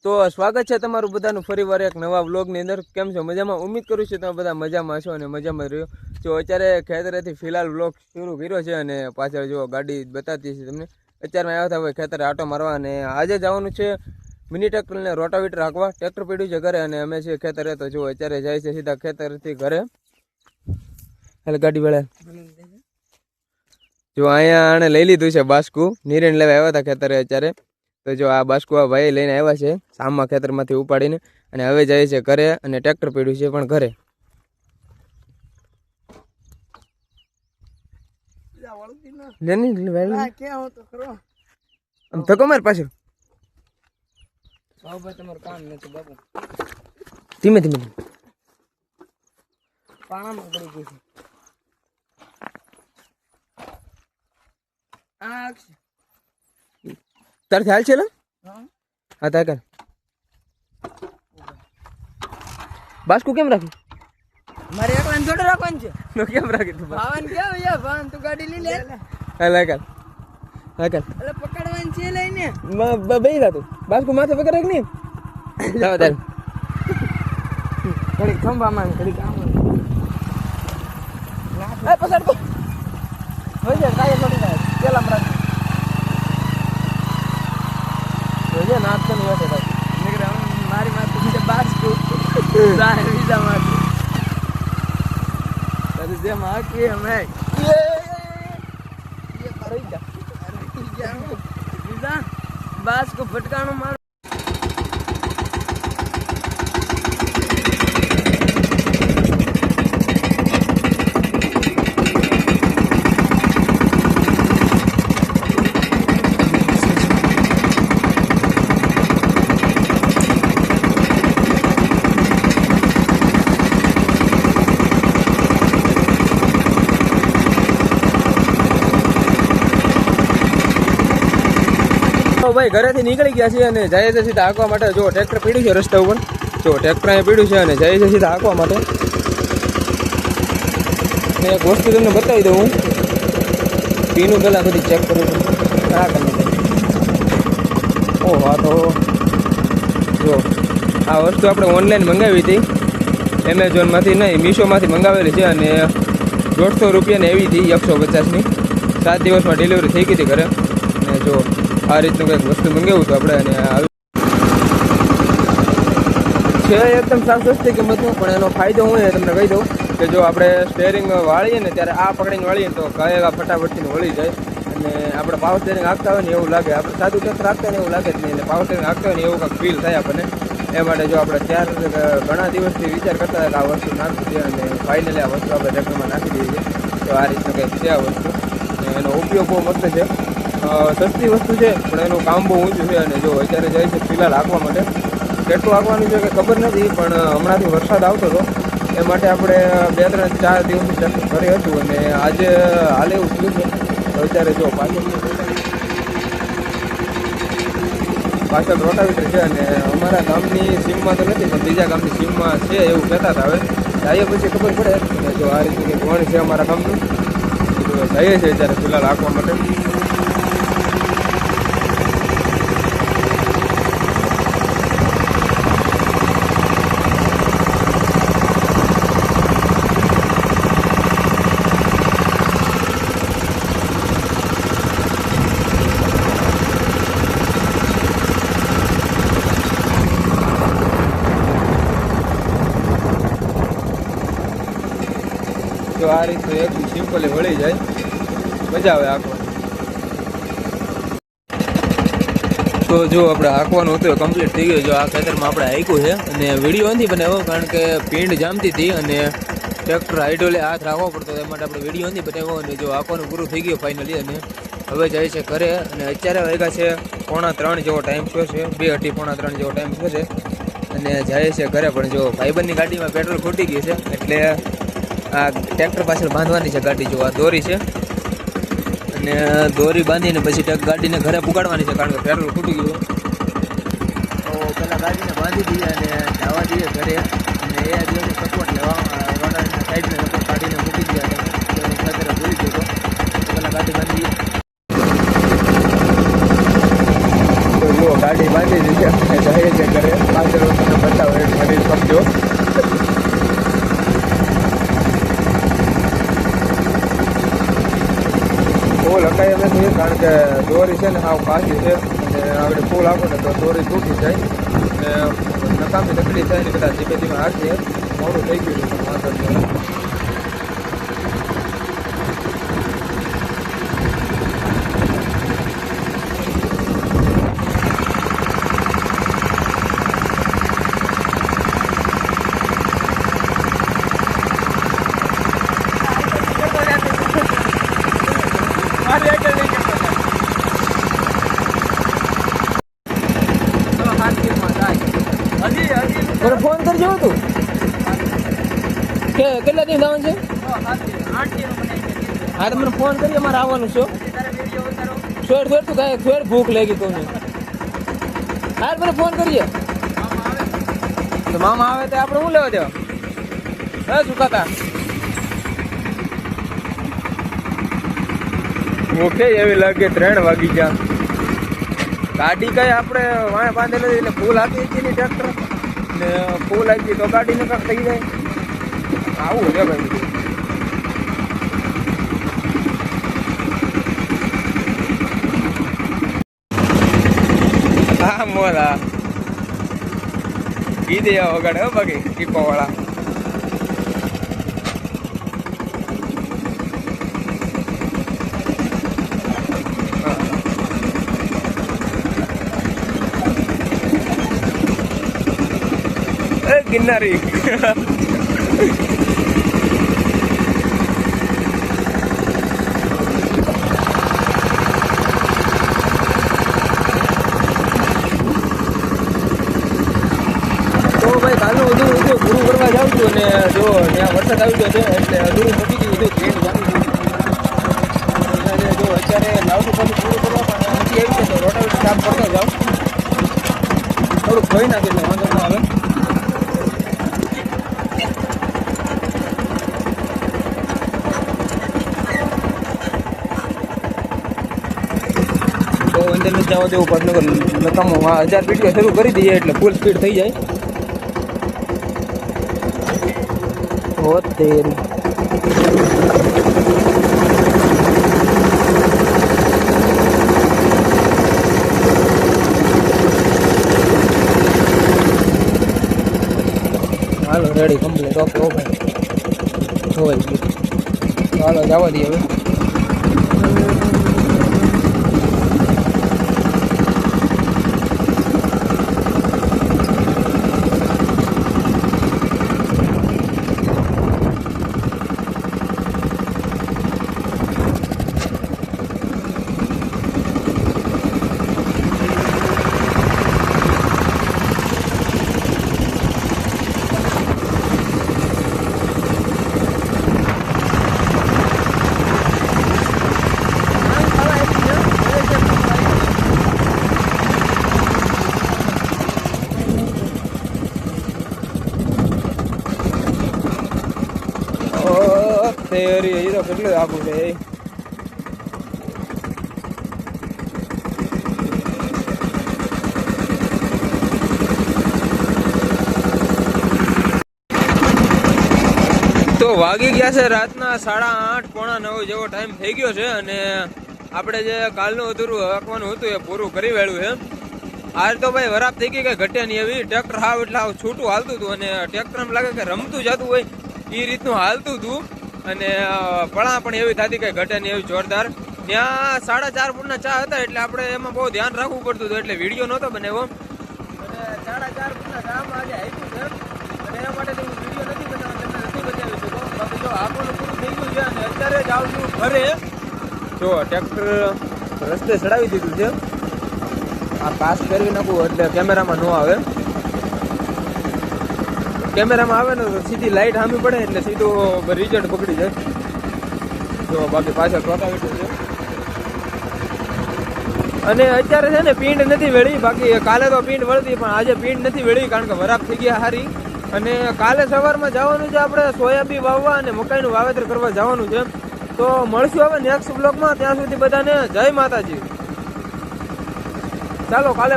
તો સ્વાગત છે તમારું બધાનું ફરીવાર એક નવા વ્લોગની અંદર. કેમ છો? મજામાં? ઉમ્મીદ કરું છું તમે બધા મજામાં છો અને મજામાં રહ્યો. જો અત્યારે ખેતરેથી ફિલહાલ વ્લોગ શરૂ કર્યો છે અને પાછળ જો ગાડી બતાવતી છે તમને. અત્યારમાં આવ્યા હતા હવે ખેતરે આટો મારવા અને આજે જવાનું છે મિની ટ્રેક્ટરને રોટાવીટર હાંકવા. ટ્રેક્ટર પડ્યું છે ઘરે અને અમે છીએ ખેતરે. તો જો અત્યારે જાય છે સીધા ખેતરથી ઘરે. એટલે ગાડી વાળા જો અહીંયા આણે લઈ લીધું છે બાસ્કુ. નિરણ લેવા આવ્યા હતા ખેતરે અત્યારે. તો જો આ બાસ્કુ આ ભાઈ લઈને આવ્યા છે સામમાં ખેતરમાંથી ઉપાડીને અને હવે જાય છે ઘરે અને ટ્રેક્ટર પડ્યું છે પણ ઘરે. ધક્કો માર પાછળ. ધીમે ધીમે પાણામાં પડી ગઈ છે. તાર ખ્યાલ છે? હા તાર કર. બાસ્કુ કેમ રાખ્યું? મારે એકલાને જોડે રાખવાનું છે. તો કેમ રાખ્યું તું? ભાવન કેવું યાર? ભાવન તું ગાડી લઈ લે. હા કર. હા કર. એટલે પકડવાની છે લઈને. બેહી જા તું. બાસ્કુ માથે પકડ રાખ નહીં. જાવ તાર. ઘડી ખંભામાં ઘડી કામ. એ પછાડ તો. હોય છે કાય છોડી દે. પેલા મરા. હોય છે નાક તો નહીં હશે ભાઈ. નીકળે મારી માથે છે બાસ્કુ. સારે બીજા માથે. તારે જેમ હાકી અમે બીજા બાસ્કુ ફટકાણું મારું. ભાઈ ઘરેથી નીકળી ગયા છીએ અને જાય છે સીધા હાંકવા માટે. જો ટ્રેક્ટર પીડ્યું છે રસ્તા ઉપર. જો ટ્રેક્ટર અહીંયા પીડ્યું છે અને જાય છે સીધા હાંકવા માટે. અને એક વસ્તુ તમને બતાવી દઉં હું. પીનું પહેલાં બધી ચેક કરું છું. હા કરી ઓહ હા તો જો આ વસ્તુ આપણે ઓનલાઈન મંગાવી હતી એમેઝોનમાંથી નહીં મીશોમાંથી મંગાવેલી છે અને 150 રૂપિયાની એવી હતી 150ની. 7 દિવસમાં ડિલિવરી થઈ ગઈ હતી ઘરે. અને જો આ રીતનું કંઈક વસ્તુ મંગાવ્યું હતું આપણે અને છે એકદમ સાવ સસ્તી કિંમતનું. પણ એનો ફાયદો હું એ તમને કહી દઉં કે જો આપણે સ્ટેરિંગ વાળીએ ને ત્યારે આ પકડીને વાળીએ ને તો કયા ફટાફટથી વળી જાય અને આપણે પાવર સ્ટેરિંગ હાંકતા હોય ને એવું લાગે. આપણે સાદું ટ્રેક્ટર હાંકતા હોય ને એવું લાગે જ નહીં. એટલે પાવર સ્ટેરિંગ હાંકતા હોય ને એવું કંઈક ફીલ થાય આપણને. એ માટે જો આપણે ઘણા દિવસથી વિચાર કરતા હતા કે આ વસ્તુ નાખી છે અને ફાઇનલી આ વસ્તુ આપણે ટ્રેક્ટરમાં નાખી દઈએ છીએ. તો આ રીતનું કંઈક છે આ વસ્તુ. એનો ઉપયોગ બહુ મસ્ત છે. સસ્તી વસ્તુ છે પણ એનું કામ બહુ ઊંચું છે. અને જો અત્યારે જાય છે ફિલહાલ હાંકવા માટે. કેટલું હાંકવાનું છે કે ખબર નથી પણ હમણાંથી વરસાદ આવતો હતો એ માટે આપણે 2-3-4 દિવસથી ટ્રેક્ટર ઘરે હતું અને આજે હાલ એવું થયું છે. તો અત્યારે જો પાછળ રોટાવીટર છે અને અમારા ગામની સીમમાં તો નથી પણ બીજા ગામની સીમમાં છે એવું કહેતા હતા. હવે જઈએ પછી ખબર પડે. અને જો આ રીતે કંઈક વણ છે અમારા ગામનું. તો જઈએ છીએ અત્યારે ફિલહાલ હાંકવા માટે. તો આ રીતનું એકદમ સિમ્પલી વળી જાય. મજા આવે હાંકવાની. તો જો આપણે હાંકવાનું હતું કમ્પ્લીટ થઈ ગયું. જો આ ખેતરમાં આપણે હાંક્યું છે અને વિડીયો નથી બનાવ્યો કારણ કે પીંડ જામતી હતી અને ટ્રેક્ટર હાઈડોલે હાથ રાખવો પડતો એ માટે આપણે વિડીયો નથી બનાવ્યો. અને જો હાંકવાનું પૂરું થઈ ગયું ફાઇનલી અને હવે જાય છે ઘરે. અને અત્યારે વાગ્યા છે 2:45 જેવો ટાઈમ થયો છે. 2:30-3 જેવો ટાઈમ થયો છે અને જાય છે ઘરે. પણ જો ભાઈબંધની ગાડીમાં પેટ્રોલ ખૂટી ગયું છે એટલે આ ટ્રેક્ટર પાછળ બાંધવાની છે ગાડી. જો આ દોરી છે અને દોરી બાંધીને પછી ગાડીને ઘરે પુગાડવાની છે કારણ કે પેટ્રોલ ખૂટી ગયું. તો પહેલાં ગાડીને બાંધી દઈએ અને જવા દઈએ ઘરે. અને એ દિવસે સપોર્ટ લેવા રોડાના સાઈડને સપોર્ટ કાઢીને મૂકી દઈએ. ખેતરે ભૂલી ગયો તો પહેલાં ગાડી બાંધી. તો જો ગાડી બાંધી દીધી. કેવી રીતે કરે પાછળ તમને બતાવો એટલે મને સમજો. ફૂલ હકાય એમ નથી કારણ કે દોરી છે ને હાવ કાચી છે અને આગળ ફૂલ આપો ને તો દોરી તૂટી જાય અને નકામી તકલીફ થાય ને કદાચ ધીમે ધીમે હાથીએ મોડું થઈ ગયું છે પણ વાંધો નહીં. મને ફોન કરજો તું કે કેટલા દિવસ આવવાનું છે. હા તો મને ફોન કરીએ મારે આવવાનું છે. છોડ તું કાંઈ છોડ ભૂખ લાગી તું હા મને ફોન કરીએ તો મામા આવે તો આપણે શું લેવા દેવા હા સુકાતા ભૂખે એવી લાગે 3 વાગી ગયા. ગાડી કઈ આપણે વાંહે બાંધે નથી એટલે ફૂલ આપી હતી ને ટ્રેક્ટર ને ફૂલ આપી તો ગાડી ને કાંક થઈ જાય આવું છે ભાઈ. હા મોરા કીધે વગાડે હો બાકી ટીપો વાળા. ગિરનારી તો ભાઈ કાલનું અધૂરું પૂરું કરવા જાઉં છું અને જો ત્યાં વરસાદ આવી ગયો છે એટલે અધૂરું મૂકી દીધું ટ્રેન જામી જો અત્યારે લાવતું પાછું પૂરું કરવા પણ નથી આવી છે તો રોટાવેટર કામ કરતો જાઉં થોડુંક ધોઈ નાખે એટલે વાંધો ન આવે. તો અંદર નથી જવા દેવું પડે નકામો 1000 પીટીઓ શરૂ કરી દઈએ એટલે ફૂલ સ્પીડ થઈ જાય. તેરી હાલો રેડી કમ્પ્લીટ ઓકે ઓ ભાઈ ધોવાઈ ગયું ચાલો જવા દઈએ હવે. તેરી એ તો કેટલું આખું છે. તો વાગી ગયા છે રાતના 8:30 પોણા 9 જેવો ટાઈમ થઈ ગયો છે અને આપણે જે કાલનું અધૂરું હાંકવાનું હતું એ પૂરું કરી વેળ્યું છે. આજ તો ભાઈ વરાપ થઈ ગઈ કઈ ઘટ્યા નહીં એવી. ટ્રેક્ટર હાવ એટલે હાવ છૂટું હાલતું હતું અને ટ્રેક્ટર એમ લાગે કે રમતું જતું હોય એ રીતનું હાલતું હતું અને પળા પણ એવી થતી કઈ ઘટે નહીં એવી જોરદાર. ત્યાં 4.5 ફૂટના ચા હતા એટલે આપણે એમાં બહુ ધ્યાન રાખવું પડતું હતું એટલે વિડીયો નહોતો બનાવ્યો અને 4.5 ફૂટના ચામાં આજે આપ્યું છે અને એના માટે હું વિડીયો નથી બનાવતો તમને નથી બતાવી શકો. બાકી જો આપણું પૂરું થઈ ગયું છે અને અત્યારે જ આવું છું ઘરે. જો ટ્રેક્ટર રસ્તે ચડાવી દીધું છે. આ પાસ ફેરવી નાખવું એટલે કેમેરામાં ન આવે. કેમેરામાં આવે ને તો સીધી લાઈટ સામે પડે એટલે સીધું રિઝલ્ટ પકડી જાય. જો બાકી પાછળ રોટાવેટર છે અને અત્યારે છે ને પીંડ નથી વેળી. બાકી કાલે તો પીંડ વળતી પણ આજે પીંડ નથી વેળી કારણ કે વરાપ થઈ ગયા હારી. અને કાલે સવારમાં જવાનું છે આપણે સોયાબીન વાવવા અને મકાઈનું વાવેતર કરવા જવાનું છે. તો મળશું હવે નેક્સ્ટ બ્લોગમાં. ત્યાં સુધી બધાને જય માતાજી. ચાલો કાલે